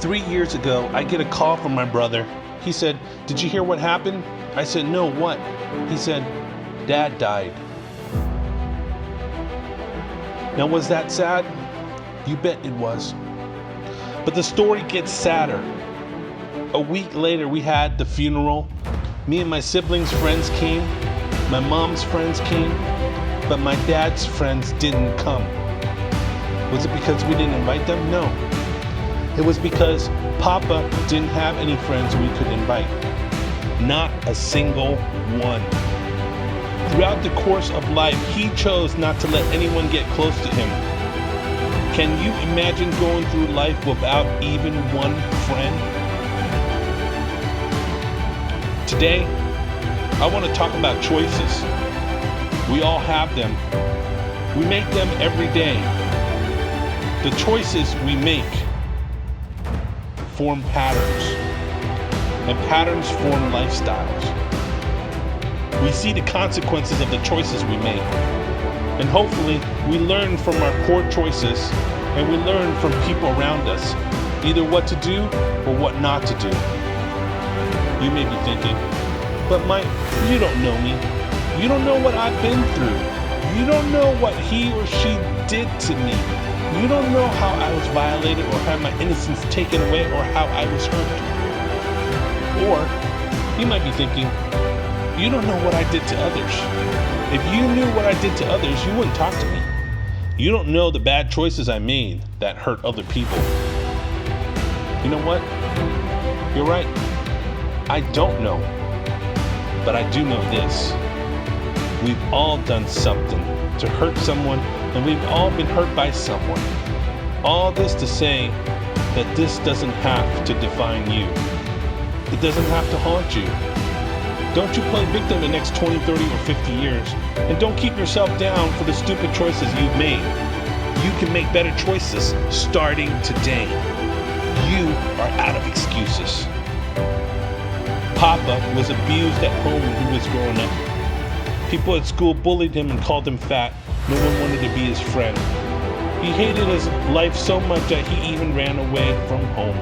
3 years ago, I get a call from my brother. He said, "Did you hear what happened?" I said, "No, what?" He said, "Dad died." Now, was that sad? You bet it was. But the story gets sadder. A week later, we had the funeral. Me and my siblings' friends came. My mom's friends came. But my dad's friends didn't come. Was it because we didn't invite them? No. It was because Papa didn't have any friends we could invite. Not a single one. Throughout the course of life, he chose not to let anyone get close to him. Can you imagine going through life without even one friend? Today, I want to talk about choices. We all have them. We make them every day. The choices we make form patterns, and patterns form lifestyles. We see the consequences of the choices we make, and hopefully we learn from our poor choices, and we learn from people around us, either what to do or what not to do. You may be thinking, "But Mike, you don't know me. You don't know what I've been through. You don't know what he or she did to me. You don't know how I was violated or had my innocence taken away or how I was hurt." Or you might be thinking, "You don't know what I did to others. If you knew what I did to others, you wouldn't talk to me. You don't know the bad choices I made that hurt other people." You know what? You're right. I don't know. But I do know this. We've all done something to hurt someone, and we've all been hurt by someone. All this to say that this doesn't have to define you. It doesn't have to haunt you. Don't you play victim the next 20, 30, or 50 years. And don't keep yourself down for the stupid choices you've made. You can make better choices starting today. You are out of excuses. Papa was abused at home when he was growing up. People at school bullied him and called him fat. No one wanted to be his friend. He hated his life so much that he even ran away from home.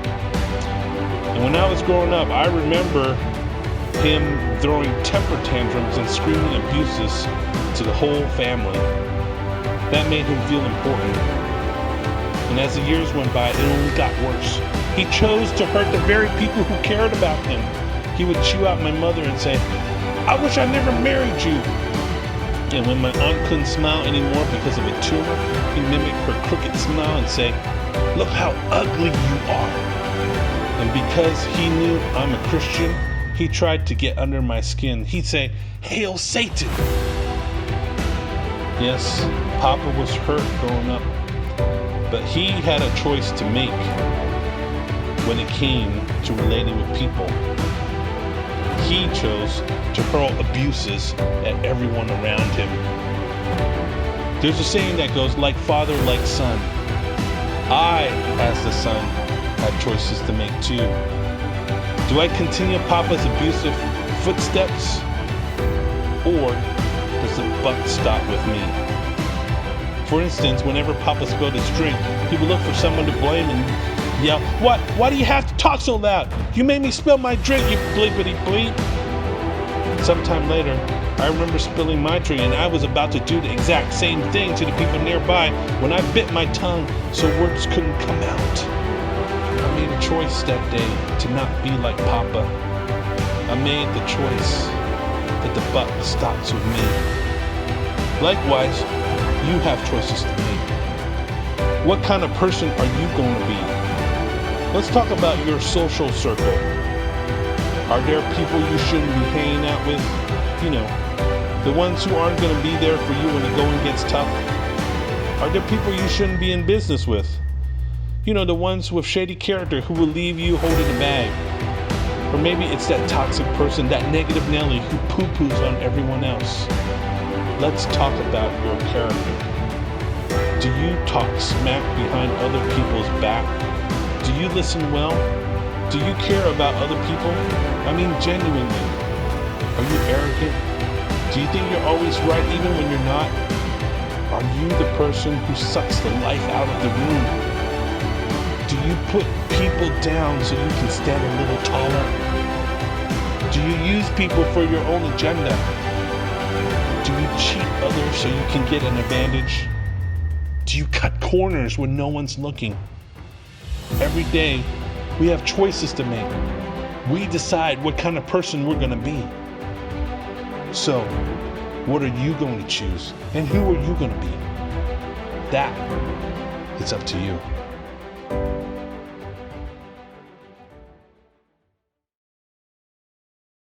And when I was growing up, I remember him throwing temper tantrums and screaming abuses to the whole family. That made him feel important. And as the years went by, it only got worse. He chose to hurt the very people who cared about him. He would chew out my mother and say, "I wish I never married you." And when my aunt couldn't smile anymore because of a tumor, he mimicked her crooked smile and say, "Look how ugly you are." And because he knew I'm a Christian, he tried to get under my skin. He'd say, "Hail Satan." Yes, Papa was hurt growing up, but he had a choice to make when it came to relating with people. He chose to hurl abuses at everyone around him. There's a saying that goes, "Like father, like son." I, as the son, have choices to make too. Do I continue Papa's abusive footsteps? Or does the buck stop with me? For instance, whenever Papa spilled his drink, he would look for someone to blame and yell, "What? Why do you have to talk so loud? You made me spill my drink, you bleepity bleep." Sometime later, I remember spilling my drink, and I was about to do the exact same thing to the people nearby when I bit my tongue so words couldn't come out. I made a choice that day to not be like Papa. I made the choice that the buck stops with me. Likewise, you have choices to make. What kind of person are you going to be? Let's talk about your social circle. Are there people you shouldn't be hanging out with? You know, the ones who aren't going to be there for you when the going gets tough. Are there people you shouldn't be in business with? You know, the ones with shady character who will leave you holding the bag. Or maybe it's that toxic person, that negative Nelly who poo-poos on everyone else. Let's talk about your character. Do you talk smack behind other people's back? Do you listen well? Do you care about other people? I mean, genuinely. Are you arrogant? Do you think you're always right even when you're not? Are you the person who sucks the life out of the room? Do you put people down so you can stand a little taller? Do you use people for your own agenda? Do you cheat others so you can get an advantage? Do you cut corners when no one's looking? Every day, we have choices to make. We decide what kind of person we're going to be. So, what are you going to choose? And who are you going to be? That is up to you.